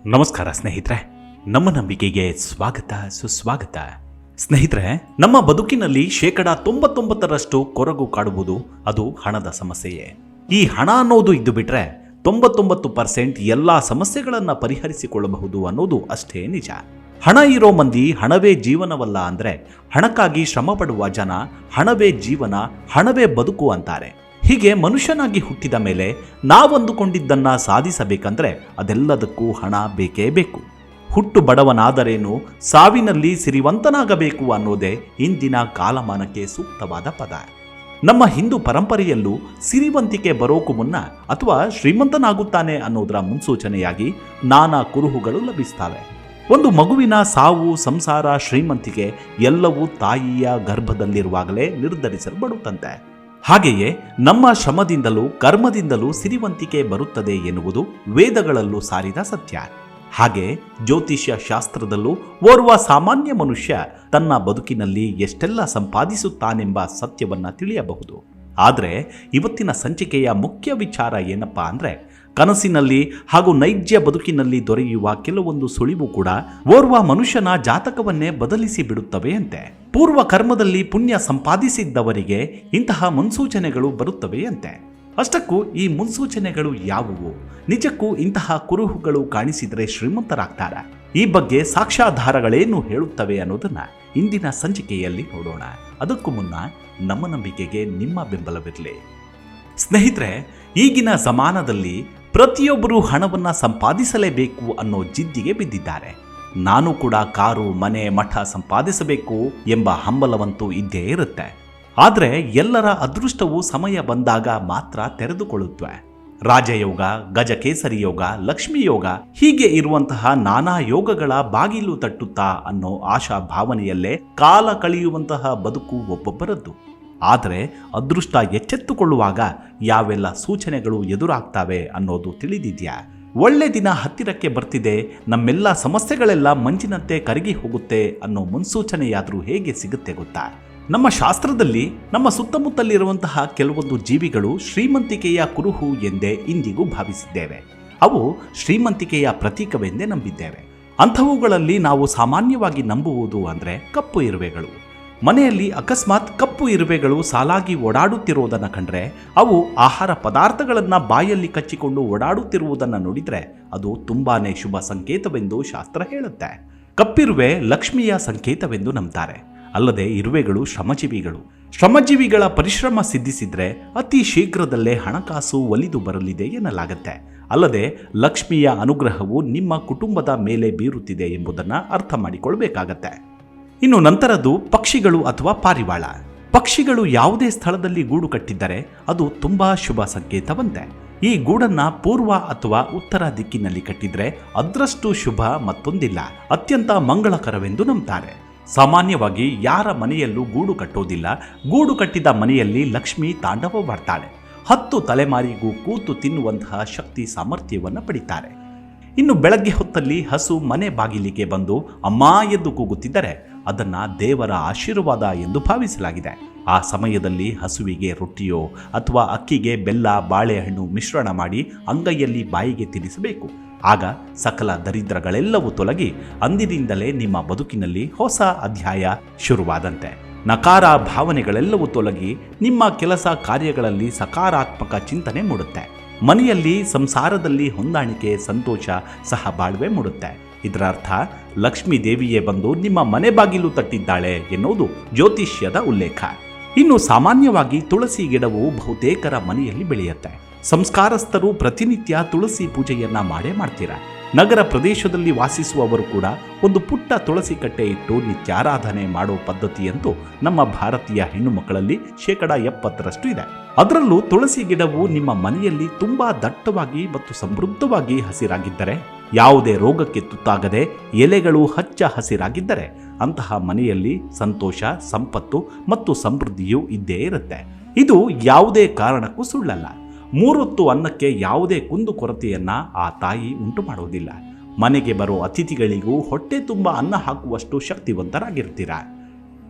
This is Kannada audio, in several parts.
ನಮಸ್ಕಾರ ಸ್ನೇಹಿತರೆ, ನಮ್ಮ ನಂಬಿಕೆಗೆ ಸ್ವಾಗತ ಸುಸ್ವಾಗತ. ಸ್ನೇಹಿತರೆ, ನಮ್ಮ ಬದುಕಿನಲ್ಲಿ 99% ಕೊರಗು ಕಾಡುವುದು ಅದು ಹಣದ ಸಮಸ್ಯೆಯೇ. ಈ ಹಣ ಅನ್ನೋದು ಇದ್ದು ಬಿಟ್ರೆ 99% ಎಲ್ಲ ಸಮಸ್ಯೆಗಳನ್ನ ಪರಿಹರಿಸಿಕೊಳ್ಳಬಹುದು ಅನ್ನೋದು ಅಷ್ಟೇ ನಿಜ. ಹಣ ಇರೋ ಮಂದಿ ಹಣವೇ ಜೀವನವಲ್ಲ ಅಂದ್ರೆ ಹಣಕ್ಕಾಗಿ ಶ್ರಮ ಪಡುವ ಜನ ಹಣವೇ ಜೀವನ, ಹಣವೇ ಬದುಕು ಅಂತಾರೆ. ಹೀಗೆ ಮನುಷ್ಯನಾಗಿ ಹುಟ್ಟಿದ ಮೇಲೆ ನಾವಂದುಕೊಂಡಿದ್ದನ್ನ ಸಾಧಿಸಬೇಕಂದ್ರೆ ಅದೆಲ್ಲದಕ್ಕೂ ಹಣ ಬೇಕೇ ಬೇಕು. ಹುಟ್ಟು ಬಡವನಾದರೇನು, ಸಾವಿನಲ್ಲಿ ಸಿರಿವಂತನಾಗಬೇಕು ಅನ್ನೋದೇ ಇಂದಿನ ಕಾಲಮಾನಕ್ಕೆ ಸೂಕ್ತವಾದ ಪದ. ನಮ್ಮ ಹಿಂದೂ ಪರಂಪರೆಯಲ್ಲೂ ಸಿರಿವಂತಿಕೆ ಬರೋಕು ಮುನ್ನ ಅಥವಾ ಶ್ರೀಮಂತನಾಗುತ್ತಾನೆ ಅನ್ನೋದರ ಮುನ್ಸೂಚನೆಯಾಗಿ ನಾನಾ ಕುರುಹುಗಳು ಲಭಿಸ್ತವೆ. ಒಂದು ಮಗುವಿನ ಸಾವು, ಸಂಸಾರ, ಶ್ರೀಮಂತಿಕೆ ಎಲ್ಲವೂ ತಾಯಿಯ ಗರ್ಭದಲ್ಲಿರುವಾಗಲೇ ನಿರ್ಧರಿಸಲ್ಪಡುತ್ತಂತೆ. ಹಾಗೆಯೇ ನಮ್ಮ ಶ್ರಮದಿಂದಲೂ ಕರ್ಮದಿಂದಲೂ ಸಿರಿವಂತಿಕೆ ಬರುತ್ತದೆ ಎನ್ನುವುದು ವೇದಗಳಲ್ಲೂ ಸಾರಿದ ಸತ್ಯ. ಹಾಗೆ ಜ್ಯೋತಿಷ್ಯ ಶಾಸ್ತ್ರದಲ್ಲೂ ಓರ್ವ ಸಾಮಾನ್ಯ ಮನುಷ್ಯ ತನ್ನ ಬದುಕಿನಲ್ಲಿ ಎಷ್ಟೆಲ್ಲ ಸಂಪಾದಿಸುತ್ತಾನೆಂಬ ಸತ್ಯವನ್ನ ತಿಳಿಯಬಹುದು. ಆದರೆ ಇವತ್ತಿನ ಸಂಚಿಕೆಯ ಮುಖ್ಯ ವಿಚಾರ ಏನಪ್ಪಾ ಅಂದ್ರೆ, ಕನಸಿನಲ್ಲಿ ಹಾಗೂ ನೈಜ ಬದುಕಿನಲ್ಲಿ ದೊರೆಯುವ ಕೆಲವೊಂದು ಸುಳಿವು ಕೂಡ ಓರ್ವ ಮನುಷ್ಯನ ಜಾತಕವನ್ನೇ ಬದಲಿಸಿ ಬಿಡುತ್ತವೆ ಅಂತೆ. ಪೂರ್ವ ಕರ್ಮದಲ್ಲಿ ಪುಣ್ಯ ಸಂಪಾದಿಸಿದ್ದವರಿಗೆ ಇಂತಹ ಮುನ್ಸೂಚನೆಗಳು ಬರುತ್ತವೆ ಅಂತೆ. ಅಷ್ಟಕ್ಕೂ ಈ ಮುನ್ಸೂಚನೆಗಳು ಯಾವುವು? ನಿಜಕ್ಕೂ ಇಂತಹ ಕುರುಹುಗಳು ಕಾಣಿಸಿದರೆ ಶ್ರೀಮಂತರಾಗ್ತಾರ? ಈ ಬಗ್ಗೆ ಸಾಕ್ಷ್ಯಾಧಾರಗಳೇನು ಹೇಳುತ್ತವೆ ಅನ್ನೋದನ್ನ ಇಂದಿನ ಸಂಚಿಕೆಯಲ್ಲಿ ನೋಡೋಣ. ಅದಕ್ಕೂ ಮುನ್ನ ನಮ್ಮ ನಂಬಿಕೆಗೆ ನಿಮ್ಮ ಬೆಂಬಲವಿರಲಿ. ಸ್ನೇಹಿತರೆ, ಈಗಿನ ಜಮಾನದಲ್ಲಿ ಪ್ರತಿಯೊಬ್ಬರೂ ಹಣವನ್ನ ಸಂಪಾದಿಸಲೇಬೇಕು ಅನ್ನೋ ಜಿದ್ದಿಗೆ ಬಿದ್ದಿದ್ದಾರೆ. ನಾನು ಕೂಡ ಕಾರು, ಮನೆ, ಮಠ ಸಂಪಾದಿಸಬೇಕು ಎಂಬ ಹಂಬಲವಂತೂ ಇದ್ದೇ ಇರುತ್ತೆ. ಆದರೆ ಎಲ್ಲರ ಅದೃಷ್ಟವು ಸಮಯ ಬಂದಾಗ ಮಾತ್ರ ತೆರೆದುಕೊಳ್ಳುತ್ತವೆ. ರಾಜಯೋಗ, ಗಜಕೇಸರಿ ಯೋಗ, ಲಕ್ಷ್ಮೀ ಯೋಗ ಹೀಗೆ ಇರುವಂತಹ ನಾನಾ ಯೋಗಗಳ ಬಾಗಿಲು ತಟ್ಟುತ್ತಾ ಅನ್ನೋ ಆಶಾ ಭಾವನೆಯಲ್ಲೇ ಕಾಲ ಕಳೆಯುವಂತಹ ಬದುಕು ಒಬ್ಬೊಬ್ಬರದ್ದು. ಆದರೆ ಅದೃಷ್ಟ ಎಚ್ಚೆತ್ತುಕೊಳ್ಳುವಾಗ ಯಾವೆಲ್ಲ ಸೂಚನೆಗಳು ಎದುರಾಗ್ತವೆ ಅನ್ನೋದು ತಿಳಿದಿದ್ಯಾ? ಒಳ್ಳೆ ದಿನ ಹತ್ತಿರಕ್ಕೆ ಬರ್ತಿದೆ, ನಮ್ಮೆಲ್ಲ ಸಮಸ್ಯೆಗಳೆಲ್ಲ ಮಂಜಿನಂತೆ ಕರಗಿ ಹೋಗುತ್ತೆ ಅನ್ನೋ ಮುನ್ಸೂಚನೆಯಾದರೂ ಹೇಗೆ ಸಿಗುತ್ತೆ ಗೊತ್ತಾ? ನಮ್ಮ ಶಾಸ್ತ್ರದಲ್ಲಿ ನಮ್ಮ ಸುತ್ತಮುತ್ತಲಿರುವಂತಹ ಕೆಲವೊಂದು ಜೀವಿಗಳು ಶ್ರೀಮಂತಿಕೆಯ ಕುರುಹು ಎಂದೇ ಇಂದಿಗೂ ಭಾವಿಸಿದ್ದೇವೆ. ಅವು ಶ್ರೀಮಂತಿಕೆಯ ಪ್ರತೀಕವೆಂದೇ ನಂಬಿದ್ದೇವೆ. ಅಂಥವುಗಳಲ್ಲಿ ನಾವು ಸಾಮಾನ್ಯವಾಗಿ ನಂಬುವುದು ಅಂದರೆ ಕಪ್ಪು ಇರುವೆಗಳು. ಮನೆಯಲ್ಲಿ ಅಕಸ್ಮಾತ್ ಕಪ್ಪು ಇರುವೆಗಳು ಸಾಲಾಗಿ ಓಡಾಡುತ್ತಿರುವುದನ್ನು ಕಂಡ್ರೆ, ಅವು ಆಹಾರ ಪದಾರ್ಥಗಳನ್ನು ಬಾಯಲ್ಲಿ ಕಚ್ಚಿಕೊಂಡು ಓಡಾಡುತ್ತಿರುವುದನ್ನು ನೋಡಿದರೆ ಅದು ತುಂಬಾನೇ ಶುಭ ಸಂಕೇತವೆಂದು ಶಾಸ್ತ್ರ ಹೇಳುತ್ತೆ. ಕಪ್ಪಿರುವೆ ಲಕ್ಷ್ಮಿಯ ಸಂಕೇತವೆಂದು ನಂಬ್ತಾರೆ. ಅಲ್ಲದೆ ಇರುವೆಗಳು ಶ್ರಮಜೀವಿಗಳ ಪರಿಶ್ರಮ ಸಿದ್ಧಿಸಿದ್ರೆ ಅತಿ ಶೀಘ್ರದಲ್ಲೇ ಹಣಕಾಸು ಒಲಿದು ಬರಲಿದೆ ಎನ್ನಲಾಗತ್ತೆ. ಅಲ್ಲದೆ ಲಕ್ಷ್ಮಿಯ ಅನುಗ್ರಹವು ನಿಮ್ಮ ಕುಟುಂಬದ ಮೇಲೆ ಬೀರುತ್ತಿದೆ ಎಂಬುದನ್ನು ಅರ್ಥ ಮಾಡಿಕೊಳ್ಬೇಕಾಗತ್ತೆ. ಇನ್ನು ನಂತರದ್ದು ಪಕ್ಷಿಗಳು ಅಥವಾ ಪಾರಿವಾಳ. ಪಕ್ಷಿಗಳು ಯಾವುದೇ ಸ್ಥಳದಲ್ಲಿ ಗೂಡು ಕಟ್ಟಿದ್ದರೆ ಅದು ತುಂಬಾ ಶುಭ ಸಂಕೇತವಂತೆ. ಈ ಗೂಡನ್ನ ಪೂರ್ವ ಅಥವಾ ಉತ್ತರ ದಿಕ್ಕಿನಲ್ಲಿ ಕಟ್ಟಿದ್ರೆ ಅದರಷ್ಟು ಶುಭ ಮತ್ತೊಂದಿಲ್ಲ, ಅತ್ಯಂತ ಮಂಗಳಕರವೆಂದು ನಂಬ್ತಾರೆ. ಸಾಮಾನ್ಯವಾಗಿ ಯಾರ ಮನೆಯಲ್ಲೂ ಗೂಡು ಕಟ್ಟೋದಿಲ್ಲ. ಗೂಡು ಕಟ್ಟಿದ ಮನೆಯಲ್ಲಿ ಲಕ್ಷ್ಮಿ ತಾಂಡವವಾಡ್ತಾಳೆ. 10 ತಲೆಮಾರಿಗೂ ಕೂತು ತಿನ್ನುವಂತಹ ಶಕ್ತಿ ಸಾಮರ್ಥ್ಯವನ್ನು ಪಡಿತಾರೆ. ಇನ್ನು ಬೆಳಗ್ಗೆ ಹೊತ್ತಲ್ಲಿ ಹಸು ಮನೆ ಬಾಗಿಲಿಗೆ ಬಂದು ಅಮ್ಮ ಎಂದು ಕೂಗುತ್ತಿದ್ದರೆ ಅದನ್ನ ದೇವರ ಆಶೀರ್ವಾದ ಎಂದು ಭಾವಿಸಲಾಗಿದೆ. ಆ ಸಮಯದಲ್ಲಿ ಹಸುವಿಗೆ ರೊಟ್ಟಿಯೋ ಅಥವಾ ಅಕ್ಕಿಗೆ ಬೆಲ್ಲ, ಬಾಳೆಹಣ್ಣು ಮಿಶ್ರಣ ಮಾಡಿ ಅಂಗೈಯಲ್ಲಿ ಬಾಯಿಗೆ ತಿನ್ನಿಸಬೇಕು. ಆಗ ಸಕಲ ದರಿದ್ರಗಳೆಲ್ಲವೂ ತೊಲಗಿ ಅಂದಿನಿಂದಲೇ ನಿಮ್ಮ ಬದುಕಿನಲ್ಲಿ ಹೊಸ ಅಧ್ಯಾಯ ಶುರುವಾದಂತೆ. ನಕಾರ ಭಾವನೆಗಳೆಲ್ಲವೂ ತೊಲಗಿ ನಿಮ್ಮ ಕೆಲಸ ಕಾರ್ಯಗಳಲ್ಲಿ ಸಕಾರಾತ್ಮಕ ಚಿಂತನೆ ಮೂಡುತ್ತೆ. ಮನೆಯಲ್ಲಿ, ಸಂಸಾರದಲ್ಲಿ ಹೊಂದಾಣಿಕೆ, ಸಂತೋಷ, ಸಹಬಾಳ್ವೆ ಮೂಡುತ್ತೆ. ಇದರ ಅರ್ಥ ಲಕ್ಷ್ಮೀ ದೇವಿಯೇ ಬಂದು ನಿಮ್ಮ ಮನೆ ಬಾಗಿಲು ತಟ್ಟಿದ್ದಾಳೆ ಎನ್ನುವುದು ಜ್ಯೋತಿಷ್ಯದ ಉಲ್ಲೇಖ. ಇನ್ನು ಸಾಮಾನ್ಯವಾಗಿ ತುಳಸಿ ಗಿಡವು ಬಹುತೇಕರ ಮನೆಯಲ್ಲಿ ಬೆಳೆಯುತ್ತೆ. ಸಂಸ್ಕಾರಸ್ಥರು ಪ್ರತಿನಿತ್ಯ ತುಳಸಿ ಪೂಜೆಯನ್ನ ಮಾಡ್ತೀರಾ. ನಗರ ಪ್ರದೇಶದಲ್ಲಿ ವಾಸಿಸುವವರು ಕೂಡ ಒಂದು ಪುಟ್ಟ ತುಳಸಿ ಕಟ್ಟೆ ಇಟ್ಟು ನಿತ್ಯಾರಾಧನೆ ಮಾಡೋ ಪದ್ಧತಿಯಂತೂ ನಮ್ಮ ಭಾರತೀಯ ಹೆಣ್ಣು ಮಕ್ಕಳಲ್ಲಿ 70% ಇದೆ. ಅದರಲ್ಲೂ ತುಳಸಿ ಗಿಡವು ನಿಮ್ಮ ಮನೆಯಲ್ಲಿ ತುಂಬಾ ದಟ್ಟವಾಗಿ ಮತ್ತು ಸಮೃದ್ಧವಾಗಿ ಹಸಿರಾಗಿದ್ದರೆ, ಯಾವುದೇ ರೋಗಕ್ಕೆ ತುತ್ತಾಗದೆ ಎಲೆಗಳು ಹಚ್ಚ ಹಸಿರಾಗಿದ್ದರೆ ಅಂತಹ ಮನೆಯಲ್ಲಿ ಸಂತೋಷ, ಸಂಪತ್ತು ಮತ್ತು ಸಮೃದ್ಧಿಯೂ ಇದ್ದೇ ಇರುತ್ತೆ. ಇದು ಯಾವುದೇ ಕಾರಣಕ್ಕೂ ಸುಳ್ಳಲ್ಲ. 3 ಹೊತ್ತು ಅನ್ನಕ್ಕೆ ಯಾವುದೇ ಕುಂದು ಕೊರತೆಯನ್ನ ಆ ತಾಯಿ ಉಂಟು ಮಾಡುವುದಿಲ್ಲ. ಮನೆಗೆ ಬರೋ ಅತಿಥಿಗಳಿಗೂ ಹೊಟ್ಟೆ ತುಂಬ ಅನ್ನ ಹಾಕುವಷ್ಟು ಶಕ್ತಿವಂತರಾಗಿರ್ತೀರ.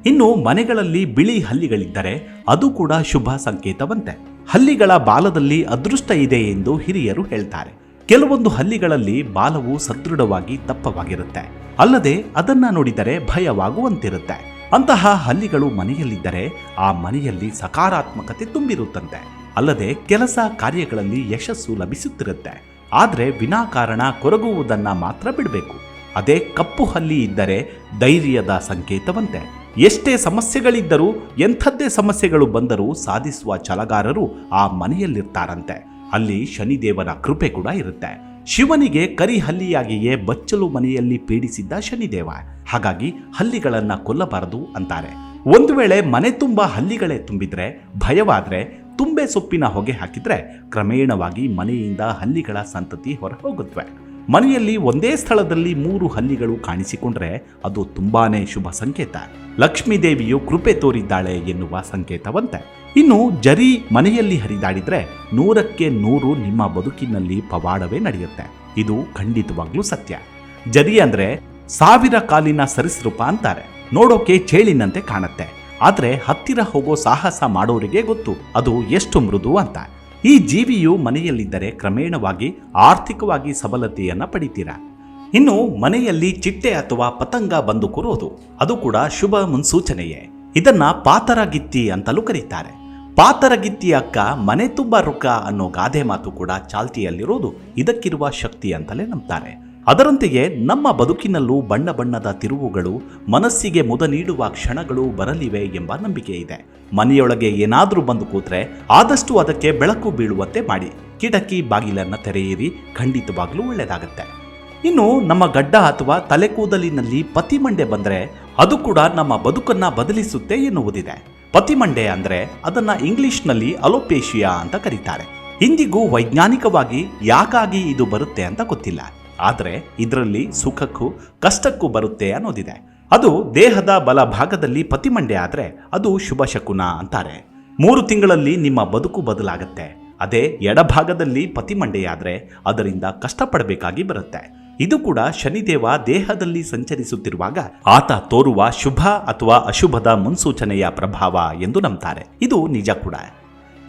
ಇನ್ನು ಮನೆಗಳಲ್ಲಿ ಬಿಳಿ ಹಲ್ಲಿಗಳಿದ್ದರೆ ಅದು ಕೂಡ ಶುಭ ಸಂಕೇತವಂತೆ. ಹಲ್ಲಿಗಳ ಬಾಲದಲ್ಲಿ ಅದೃಷ್ಟ ಇದೆ ಎಂದು ಹಿರಿಯರು ಹೇಳ್ತಾರೆ. ಕೆಲವೊಂದು ಹಲ್ಲಿಗಳಲ್ಲಿ ಬಾಲವು ಸದೃಢವಾಗಿ ದಪ್ಪವಾಗಿರುತ್ತೆ, ಅಲ್ಲದೆ ಅದನ್ನ ನೋಡಿದರೆ ಭಯವಾಗುವಂತಿರುತ್ತೆ. ಅಂತಹ ಹಲ್ಲಿಗಳು ಮನೆಯಲ್ಲಿದ್ದರೆ ಆ ಮನೆಯಲ್ಲಿ ಸಕಾರಾತ್ಮಕತೆ ತುಂಬಿರುತ್ತಂತೆ, ಅಲ್ಲದೆ ಕೆಲಸ ಕಾರ್ಯಗಳಲ್ಲಿ ಯಶಸ್ಸು ಲಭಿಸುತ್ತಿರುತ್ತೆ. ಆದರೆ ವಿನಾಕಾರಣ ಕೊರಗುವುದನ್ನ ಮಾತ್ರ ಬಿಡಬೇಕು. ಅದೇ ಕಪ್ಪು ಹಲ್ಲಿ ಇದ್ದರೆ ಧೈರ್ಯದ ಸಂಕೇತವಂತೆ. ಎಷ್ಟೇ ಸಮಸ್ಯೆಗಳಿದ್ದರೂ, ಎಂಥದ್ದೇ ಸಮಸ್ಯೆಗಳು ಬಂದರೂ ಸಾಧಿಸುವ ಛಲಗಾರರು ಆ ಮನೆಯಲ್ಲಿರ್ತಾರಂತೆ. ಅಲ್ಲಿ ಶನಿದೇವನ ಕೃಪೆ ಕೂಡ ಇರುತ್ತೆ. ಶಿವನಿಗೆ ಕರಿ ಹಲ್ಲಿಯಾಗಿಯೇ ಬಚ್ಚಲು ಮನೆಯಲ್ಲಿ ಪೀಡಿಸಿದ್ದ ಶನಿದೇವ. ಹಾಗಾಗಿ ಹಲ್ಲಿಗಳನ್ನ ಕೊಲ್ಲಬಾರದು ಅಂತಾರೆ. ಒಂದು ವೇಳೆ ಮನೆ ತುಂಬ ಹಲ್ಲಿಗಳೇ ತುಂಬಿದ್ರೆ, ಭಯವಾದ್ರೆ ತುಂಬೆ ಸೊಪ್ಪಿನ ಹೊಗೆ ಹಾಕಿದ್ರೆ ಕ್ರಮೇಣವಾಗಿ ಮನೆಯಿಂದ ಹಲ್ಲಿಗಳ ಸಂತತಿ ಹೊರ ಹೋಗುತ್ತವೆ. ಮನೆಯಲ್ಲಿ ಒಂದೇ ಸ್ಥಳದಲ್ಲಿ 3 ಹಲ್ಲಿಗಳು ಕಾಣಿಸಿಕೊಂಡ್ರೆ ಅದು ತುಂಬಾನೇ ಶುಭ ಸಂಕೇತ. ಲಕ್ಷ್ಮೀ ದೇವಿಯು ಕೃಪೆ ತೋರಿದ್ದಾಳೆ ಎನ್ನುವ ಸಂಕೇತವಂತೆ. ಇನ್ನು ಜರಿ ಮನೆಯಲ್ಲಿ ಹರಿದಾಡಿದ್ರೆ 100ಕ್ಕೆ 100 ನಿಮ್ಮ ಬದುಕಿನಲ್ಲಿ ಪವಾಡವೇ ನಡೆಯುತ್ತೆ. ಇದು ಖಂಡಿತವಾಗ್ಲೂ ಸತ್ಯ. ಜರಿ ಅಂದ್ರೆ 1000 ಕಾಲಿನ ಸರೀಸೃಪ ಅಂತಾರೆ. ನೋಡೋಕೆ ಚೇಳಿನಂತೆ ಕಾಣುತ್ತೆ, ಆದ್ರೆ ಹತ್ತಿರ ಹೋಗೋ ಸಾಹಸ ಮಾಡೋರಿಗೆ ಗೊತ್ತು ಅದು ಎಷ್ಟು ಮೃದು ಅಂತ. ಈ ಜೀವಿಯು ಮನೆಯಲ್ಲಿದ್ದರೆ ಕ್ರಮೇಣವಾಗಿ ಆರ್ಥಿಕವಾಗಿ ಸಬಲತೆಯನ್ನ ಪಡಿತೀರಾ. ಇನ್ನು ಮನೆಯಲ್ಲಿ ಚಿಟ್ಟೆ ಅಥವಾ ಪತಂಗ ಬಂದು ಕೂರೋದು, ಅದು ಕೂಡ ಶುಭ ಮುನ್ಸೂಚನೆಯೇ. ಇದನ್ನ ಪಾತರಗಿತ್ತಿ ಅಂತಲೂ ಕರೀತಾರೆ. ಪಾತರಗಿತ್ತಿ ಅಕ್ಕ ಮನೆ ತುಂಬ ರೊಕ್ಕ ಅನ್ನೋ ಗಾದೆ ಮಾತು ಕೂಡ ಚಾಲ್ತಿಯಲ್ಲಿರೋದು ಇದಕ್ಕಿರುವ ಶಕ್ತಿ ಅಂತಲೇ ನಂಬ್ತಾರೆ. ಅದರಂತೆಯೇ ನಮ್ಮ ಬದುಕಿನಲ್ಲೂ ಬಣ್ಣ ಬಣ್ಣದ ತಿರುವುಗಳು, ಮನಸ್ಸಿಗೆ ಮುದ ನೀಡುವ ಕ್ಷಣಗಳು ಬರಲಿವೆ ಎಂಬ ನಂಬಿಕೆ ಇದೆ. ಮನೆಯೊಳಗೆ ಏನಾದರೂ ಬಂದು ಕೂತ್ರೆ ಆದಷ್ಟು ಅದಕ್ಕೆ ಬೆಳಕು ಬೀಳುವಂತೆ ಮಾಡಿ ಕಿಟಕಿ ಬಾಗಿಲನ್ನು ತೆರೆಯಿರಿ, ಖಂಡಿತವಾಗ್ಲೂ ಒಳ್ಳೆಯದಾಗತ್ತೆ. ಇನ್ನು ನಮ್ಮ ಗಡ್ಡ ಅಥವಾ ತಲೆ ಕೂದಲಿನಲ್ಲಿ ಪತಿಮಂಡೆ ಬಂದರೆ ಅದು ಕೂಡ ನಮ್ಮ ಬದುಕನ್ನ ಬದಲಿಸುತ್ತೆ ಎನ್ನುವುದಿದೆ. ಪತಿಮಂಡೆ ಅಂದ್ರೆ ಅದನ್ನ ಇಂಗ್ಲಿಷ್ನಲ್ಲಿ ಅಲೋಪೇಶಿಯಾ ಅಂತ ಕರೀತಾರೆ. ಇಂದಿಗೂ ವೈಜ್ಞಾನಿಕವಾಗಿ ಯಾಕಾಗಿ ಇದು ಬರುತ್ತೆ ಅಂತ ಗೊತ್ತಿಲ್ಲ, ಆದರೆ ಇದರಲ್ಲಿ ಸುಖಕ್ಕೂ ಕಷ್ಟಕ್ಕೂ ಬರುತ್ತೆ ಅನ್ನೋದಿದೆ. ಅದು ದೇಹದ ಬಲ ಭಾಗದಲ್ಲಿ ಪತಿಮಂಡೆ ಆದ್ರೆ ಅದು ಶುಭ ಶಕುನ ಅಂತಾರೆ. 3 ತಿಂಗಳಲ್ಲಿ ನಿಮ್ಮ ಬದುಕು ಬದಲಾಗತ್ತೆ. ಅದೇ ಎಡಭಾಗದಲ್ಲಿ ಪತಿಮಂಡೆಯಾದ್ರೆ ಅದರಿಂದ ಕಷ್ಟಪಡಬೇಕಾಗಿ ಬರುತ್ತೆ. ಇದು ಕೂಡ ಶನಿದೇವ ದೇಹದಲ್ಲಿ ಸಂಚರಿಸುತ್ತಿರುವಾಗ ಆತ ತೋರುವ ಶುಭ ಅಥವಾ ಅಶುಭದ ಮುನ್ಸೂಚನೆಯ ಪ್ರಭಾವ ಎಂದು ನಂಬ್ತಾರೆ. ಇದು ನಿಜ ಕೂಡ.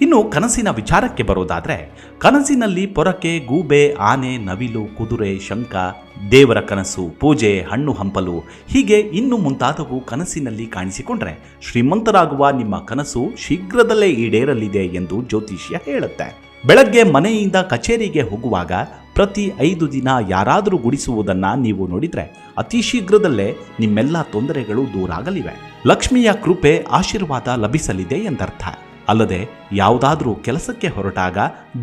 ಇನ್ನು ಕನಸಿನ ವಿಚಾರಕ್ಕೆ ಬರೋದಾದ್ರೆ, ಕನಸಿನಲ್ಲಿ ಪೊರಕೆ, ಗೂಬೆ, ಆನೆ, ನವಿಲು, ಕುದುರೆ, ಶಂಖ, ದೇವರ ಕನಸು, ಪೂಜೆ, ಹಣ್ಣು ಹಂಪಲು ಹೀಗೆ ಇನ್ನು ಮುಂತಾದವು ಕನಸಿನಲ್ಲಿ ಕಾಣಿಸಿಕೊಂಡ್ರೆ ಶ್ರೀಮಂತರಾಗುವ ನಿಮ್ಮ ಕನಸು ಶೀಘ್ರದಲ್ಲೇ ಈಡೇರಲಿದೆ ಎಂದು ಜ್ಯೋತಿಷ್ಯ ಹೇಳುತ್ತೆ. ಬೆಳಗ್ಗೆ ಮನೆಯಿಂದ ಕಚೇರಿಗೆ ಹೋಗುವಾಗ ಪ್ರತಿ 5 ದಿನ ಯಾರಾದರೂ ಗುಡಿಸುವುದನ್ನ ನೀವು ನೋಡಿದ್ರೆ ಅತಿ ಶೀಘ್ರದಲ್ಲೇ ನಿಮ್ಮೆಲ್ಲ ತೊಂದರೆಗಳು ದೂರಾಗಲಿವೆ. ಲಕ್ಷ್ಮಿಯ ಕೃಪೆ, ಆಶೀರ್ವಾದ ಲಭಿಸಲಿದೆ ಎಂದರ್ಥ. ಅಲ್ಲದೆ ಯಾವುದಾದ್ರೂ ಕೆಲಸಕ್ಕೆ ಹೊರಟಾಗ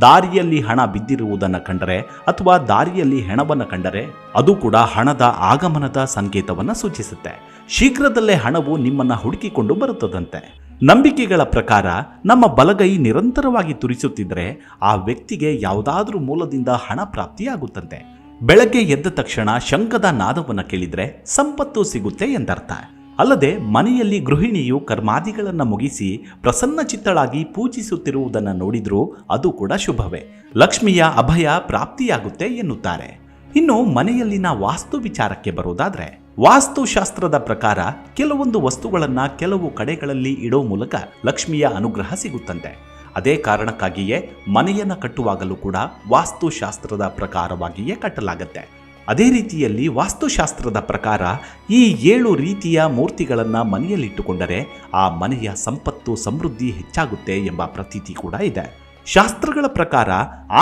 ದಾರಿಯಲ್ಲಿ ಹಣ ಬಿದ್ದಿರುವುದನ್ನು ಕಂಡರೆ ಅಥವಾ ದಾರಿಯಲ್ಲಿ ಹೆಣವನ್ನು ಕಂಡರೆ ಅದು ಕೂಡ ಹಣದ ಆಗಮನದ ಸಂಕೇತವನ್ನು ಸೂಚಿಸುತ್ತೆ. ಶೀಘ್ರದಲ್ಲೇ ಹಣವು ನಿಮ್ಮನ್ನ ಹುಡುಕಿಕೊಂಡು ಬರುತ್ತದಂತೆ. ನಂಬಿಕೆಗಳ ಪ್ರಕಾರ ನಮ್ಮ ಬಲಗೈ ನಿರಂತರವಾಗಿ ತುರಿಸುತ್ತಿದ್ದರೆ ಆ ವ್ಯಕ್ತಿಗೆ ಯಾವುದಾದ್ರೂ ಮೂಲದಿಂದ ಹಣ ಪ್ರಾಪ್ತಿಯಾಗುತ್ತಂತೆ. ಬೆಳಗ್ಗೆ ಎದ್ದ ತಕ್ಷಣ ಶಂಖದ ನಾದವನ್ನು ಕೇಳಿದ್ರೆ ಸಂಪತ್ತು ಸಿಗುತ್ತೆ ಎಂದರ್ಥ. ಅಲ್ಲದೆ ಮನೆಯಲ್ಲಿ ಗೃಹಿಣಿಯು ಕರ್ಮಾದಿಗಳನ್ನು ಮುಗಿಸಿ ಪ್ರಸನ್ನ ಚಿತ್ತಳಾಗಿ ಪೂಜಿಸುತ್ತಿರುವುದನ್ನು ನೋಡಿದ್ರೂ ಅದು ಕೂಡ ಶುಭವೇ. ಲಕ್ಷ್ಮಿಯ ಅಭಯ ಪ್ರಾಪ್ತಿಯಾಗುತ್ತೆ ಎನ್ನುತ್ತಾರೆ. ಇನ್ನು ಮನೆಯಲ್ಲಿನ ವಾಸ್ತು ವಿಚಾರಕ್ಕೆ ಬರೋದಾದ್ರೆ, ವಾಸ್ತುಶಾಸ್ತ್ರದ ಪ್ರಕಾರ ಕೆಲವೊಂದು ವಸ್ತುಗಳನ್ನು ಕೆಲವು ಕಡೆಗಳಲ್ಲಿ ಇಡೋ ಮೂಲಕ ಲಕ್ಷ್ಮಿಯ ಅನುಗ್ರಹ ಸಿಗುತ್ತಂತೆ. ಅದೇ ಕಾರಣಕ್ಕಾಗಿಯೇ ಮನೆಯನ್ನು ಕಟ್ಟುವಾಗಲೂ ಕೂಡ ವಾಸ್ತುಶಾಸ್ತ್ರದ ಪ್ರಕಾರವಾಗಿಯೇ ಕಟ್ಟಲಾಗತ್ತೆ. ಅದೇ ರೀತಿಯಲ್ಲಿ ವಾಸ್ತುಶಾಸ್ತ್ರದ ಪ್ರಕಾರ ಈ 7 ರೀತಿಯ ಮೂರ್ತಿಗಳನ್ನು ಮನೆಯಲ್ಲಿಟ್ಟುಕೊಂಡರೆ ಆ ಮನೆಯ ಸಂಪತ್ತು ಸಮೃದ್ಧಿ ಹೆಚ್ಚಾಗುತ್ತೆ ಎಂಬ ಪ್ರತೀತಿ ಕೂಡ ಇದೆ. ಶಾಸ್ತ್ರಗಳ ಪ್ರಕಾರ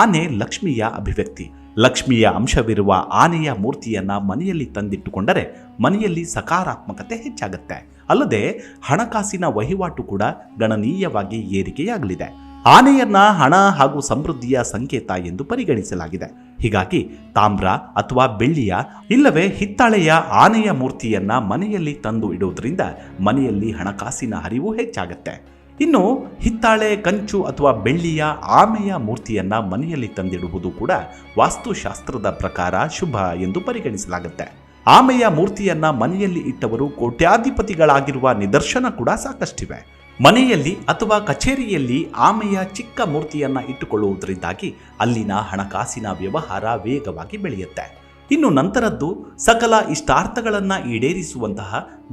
ಆನೆ ಲಕ್ಷ್ಮಿಯ ಅಭಿವ್ಯಕ್ತಿ. ಲಕ್ಷ್ಮಿಯ ಅಂಶವಿರುವ ಆನೆಯ ಮೂರ್ತಿಯನ್ನ ಮನೆಯಲ್ಲಿ ತಂದಿಟ್ಟುಕೊಂಡರೆ ಮನೆಯಲ್ಲಿ ಸಕಾರಾತ್ಮಕತೆ ಹೆಚ್ಚಾಗುತ್ತೆ. ಅಲ್ಲದೆ ಹಣಕಾಸಿನ ವಹಿವಾಟು ಕೂಡ ಗಣನೀಯವಾಗಿ ಏರಿಕೆಯಾಗಲಿದೆ. ಆನೆಯನ್ನ ಹಣ ಹಾಗೂ ಸಮೃದ್ಧಿಯ ಸಂಕೇತ ಎಂದು ಪರಿಗಣಿಸಲಾಗಿದೆ. ಹೀಗಾಗಿ ತಾಮ್ರ ಅಥವಾ ಬೆಳ್ಳಿಯ ಇಲ್ಲವೇ ಹಿತ್ತಾಳೆಯ ಆನೆಯ ಮೂರ್ತಿಯನ್ನ ಮನೆಯಲ್ಲಿ ತಂದು ಇಡುವುದರಿಂದ ಮನೆಯಲ್ಲಿ ಹಣಕಾಸಿನ ಹರಿವು ಹೆಚ್ಚಾಗುತ್ತೆ. ಇನ್ನು ಹಿತ್ತಾಳೆ, ಕಂಚು ಅಥವಾ ಬೆಳ್ಳಿಯ ಆಮೆಯ ಮೂರ್ತಿಯನ್ನ ಮನೆಯಲ್ಲಿ ತಂದಿಡುವುದು ಕೂಡ ವಾಸ್ತುಶಾಸ್ತ್ರದ ಪ್ರಕಾರ ಶುಭ ಎಂದು ಪರಿಗಣಿಸಲಾಗುತ್ತೆ. ಆಮೆಯ ಮೂರ್ತಿಯನ್ನ ಮನೆಯಲ್ಲಿ ಇಟ್ಟವರು ಕೋಟ್ಯಾಧಿಪತಿಗಳಾಗಿರುವ ನಿದರ್ಶನ ಕೂಡ ಸಾಕಷ್ಟಿವೆ. ಮನೆಯಲ್ಲಿ ಅಥವಾ ಕಚೇರಿಯಲ್ಲಿ ಆಮೆಯ ಚಿಕ್ಕ ಮೂರ್ತಿಯನ್ನ ಇಟ್ಟುಕೊಳ್ಳುವುದರಿಂದಾಗಿ ಅಲ್ಲಿನ ಹಣಕಾಸಿನ ವ್ಯವಹಾರ ವೇಗವಾಗಿ ಬೆಳೆಯುತ್ತೆ. ಇನ್ನು ನಂತರದ್ದು ಸಕಲ ಇಷ್ಟಾರ್ಥಗಳನ್ನ ಈಡೇರಿಸುವಂತಹ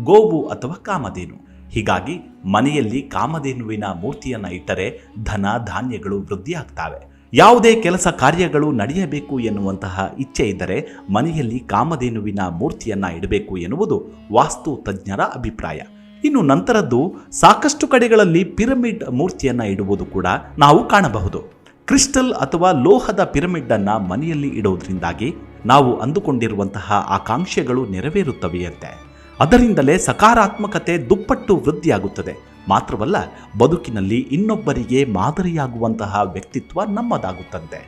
ಗೋವು ಅಥವಾ ಕಾಮಧೇನು. ಹೀಗಾಗಿ ಮನೆಯಲ್ಲಿ ಕಾಮಧೇನುವಿನ ಮೂರ್ತಿಯನ್ನ ಇಟ್ಟರೆ ಧನ ಧಾನ್ಯಗಳು ವೃದ್ಧಿಯಾಗ್ತವೆ. ಯಾವುದೇ ಕೆಲಸ ಕಾರ್ಯಗಳು ನಡೆಯಬೇಕು ಎನ್ನುವಂತಹ ಇಚ್ಛೆ ಇದ್ದರೆ ಮನೆಯಲ್ಲಿ ಕಾಮಧೇನುವಿನ ಮೂರ್ತಿಯನ್ನ ಇಡಬೇಕು ಎನ್ನುವುದು ವಾಸ್ತು ತಜ್ಞರ ಅಭಿಪ್ರಾಯ. ಇನ್ನು ನಂತರದ್ದು ಸಾಕಷ್ಟು ಕಡೆಗಳಲ್ಲಿ ಪಿರಮಿಡ್ ಮೂರ್ತಿಯನ್ನ ಇಡುವುದು ಕೂಡ ನಾವು ಕಾಣಬಹುದು. ಕ್ರಿಸ್ಟಲ್ ಅಥವಾ ಲೋಹದ ಪಿರಮಿಡ್ ಅನ್ನ ಮನೆಯಲ್ಲಿ ಇಡುವುದರಿಂದಾಗಿ ನಾವು ಅಂದುಕೊಂಡಿರುವಂತಹ ಆಕಾಂಕ್ಷೆಗಳು ನೆರವೇರುತ್ತವೆಯಂತೆ. ಅದರಿಂದಲೇ ಸಕಾರಾತ್ಮಕತೆ ದುಪ್ಪಟ್ಟು ವೃದ್ಧಿಯಾಗುತ್ತದೆ. ಮಾತ್ರವಲ್ಲ, ಬದುಕಿನಲ್ಲಿ ಇನ್ನೊಬ್ಬರಿಗೆ ಮಾದರಿಯಾಗುವಂತಹ ವ್ಯಕ್ತಿತ್ವ ನಮ್ಮದಾಗುತ್ತಂತೆ.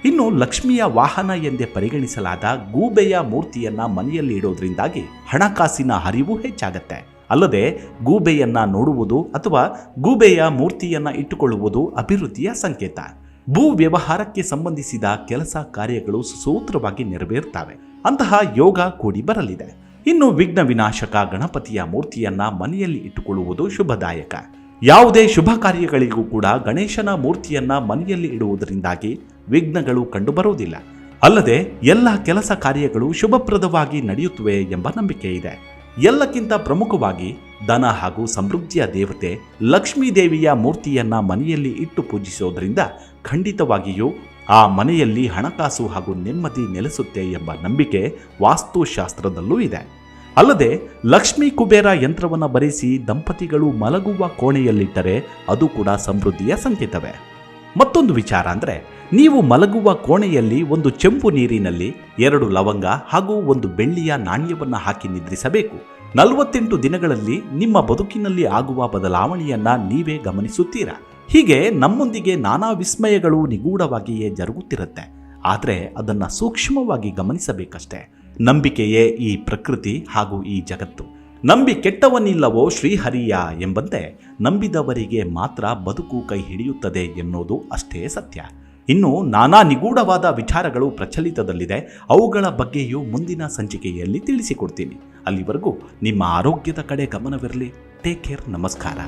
ಇನ್ನು ಲಕ್ಷ್ಮಿಯ ವಾಹನ ಎಂದೇ ಪರಿಗಣಿಸಲಾದ ಗೂಬೆಯ ಮೂರ್ತಿಯನ್ನ ಮನೆಯಲ್ಲಿ ಇಡೋದ್ರಿಂದಾಗಿ ಹಣಕಾಸಿನ ಹರಿವು ಹೆಚ್ಚಾಗತ್ತೆ. ಅಲ್ಲದೆ ಗೂಬೆಯನ್ನ ನೋಡುವುದು ಅಥವಾ ಗೂಬೆಯ ಮೂರ್ತಿಯನ್ನ ಇಟ್ಟುಕೊಳ್ಳುವುದು ಅಭಿವೃದ್ಧಿಯ ಸಂಕೇತ. ಭೂ ವ್ಯವಹಾರಕ್ಕೆ ಸಂಬಂಧಿಸಿದ ಕೆಲಸ ಕಾರ್ಯಗಳು ಸುಸೂತ್ರವಾಗಿ ನೆರವೇರುತ್ತವೆ. ಅಂತಹ ಯೋಗ ಕೂಡಿ ಬರಲಿದೆ. ಇನ್ನು ವಿಘ್ನ ವಿನಾಶಕ ಗಣಪತಿಯ ಮೂರ್ತಿಯನ್ನ ಮನೆಯಲ್ಲಿ ಇಟ್ಟುಕೊಳ್ಳುವುದು ಶುಭದಾಯಕ. ಯಾವುದೇ ಶುಭ ಕಾರ್ಯಗಳಿಗೂ ಕೂಡ ಗಣೇಶನ ಮೂರ್ತಿಯನ್ನ ಮನೆಯಲ್ಲಿ ಇಡುವುದರಿಂದಾಗಿ ವಿಘ್ನಗಳು ಕಂಡುಬರುವುದಿಲ್ಲ. ಅಲ್ಲದೆ ಎಲ್ಲ ಕೆಲಸ ಕಾರ್ಯಗಳು ಶುಭಪ್ರದವಾಗಿ ನಡೆಯುತ್ತವೆ ಎಂಬ ನಂಬಿಕೆ ಇದೆ. ಎಲ್ಲಕ್ಕಿಂತ ಪ್ರಮುಖವಾಗಿ ಧನ ಹಾಗೂ ಸಮೃದ್ಧಿಯ ದೇವತೆ ಲಕ್ಷ್ಮೀ ದೇವಿಯ ಮೂರ್ತಿಯನ್ನ ಮನೆಯಲ್ಲಿ ಇಟ್ಟು ಪೂಜಿಸೋದ್ರಿಂದ ಖಂಡಿತವಾಗಿಯೂ ಆ ಮನೆಯಲ್ಲಿ ಹಣಕಾಸು ಹಾಗೂ ನೆಮ್ಮದಿ ನೆಲೆಸುತ್ತೆ ಎಂಬ ನಂಬಿಕೆ ವಾಸ್ತುಶಾಸ್ತ್ರದಲ್ಲೂ ಇದೆ. ಅಲ್ಲದೆ ಲಕ್ಷ್ಮೀ ಕುಬೇರ ಯಂತ್ರವನ್ನು ಬರೆಸಿ ದಂಪತಿಗಳು ಮಲಗುವ ಕೋಣೆಯಲ್ಲಿಟ್ಟರೆ ಅದು ಕೂಡ ಸಮೃದ್ಧಿಯ ಸಂಕೇತವೇ. ಮತ್ತೊಂದು ವಿಚಾರ ಅಂದರೆ, ನೀವು ಮಲಗುವ ಕೋಣೆಯಲ್ಲಿ ಒಂದು ಚೆಂಪು ನೀರಿನಲ್ಲಿ 2 ಲವಂಗ ಹಾಗೂ 1 ಬೆಳ್ಳಿಯ ನಾಣ್ಯವನ್ನು ಹಾಕಿ ನಿದ್ರಿಸಬೇಕು. 48 ದಿನಗಳಲ್ಲಿ ನಿಮ್ಮ ಬದುಕಿನಲ್ಲಿ ಆಗುವ ಬದಲಾವಣೆಯನ್ನ ನೀವೇ ಗಮನಿಸುತ್ತೀರಾ. ಹೀಗೆ ನಮ್ಮೊಂದಿಗೆ ನಾನಾ ವಿಸ್ಮಯಗಳು ನಿಗೂಢವಾಗಿಯೇ ಜರುಗುತ್ತಿರುತ್ತೆ. ಆದರೆ ಅದನ್ನು ಸೂಕ್ಷ್ಮವಾಗಿ ಗಮನಿಸಬೇಕಷ್ಟೇ. ನಂಬಿಕೆಯೇ ಈ ಪ್ರಕೃತಿ ಹಾಗೂ ಈ ಜಗತ್ತು. ನಂಬಿ ಕೆಟ್ಟವನಿಲ್ಲವೋ ಶ್ರೀಹರಿಯ ಎಂಬಂತೆ ನಂಬಿದವರಿಗೆ ಮಾತ್ರ ಬದುಕು ಕೈ ಹಿಡಿಯುತ್ತದೆ ಎನ್ನುವುದು ಅಷ್ಟೇ ಸತ್ಯ. ಇನ್ನು ನಾನಾ ನಿಗೂಢವಾದ ವಿಚಾರಗಳು ಪ್ರಚಲಿತದಲ್ಲಿದೆ. ಅವುಗಳ ಬಗ್ಗೆಯೂ ಮುಂದಿನ ಸಂಚಿಕೆಯಲ್ಲಿ ತಿಳಿಸಿಕೊಡ್ತೀನಿ. ಅಲ್ಲಿವರೆಗೂ ನಿಮ್ಮ ಆರೋಗ್ಯದ ಕಡೆ ಗಮನವಿರಲಿ. Take care. ನಮಸ್ಕಾರ.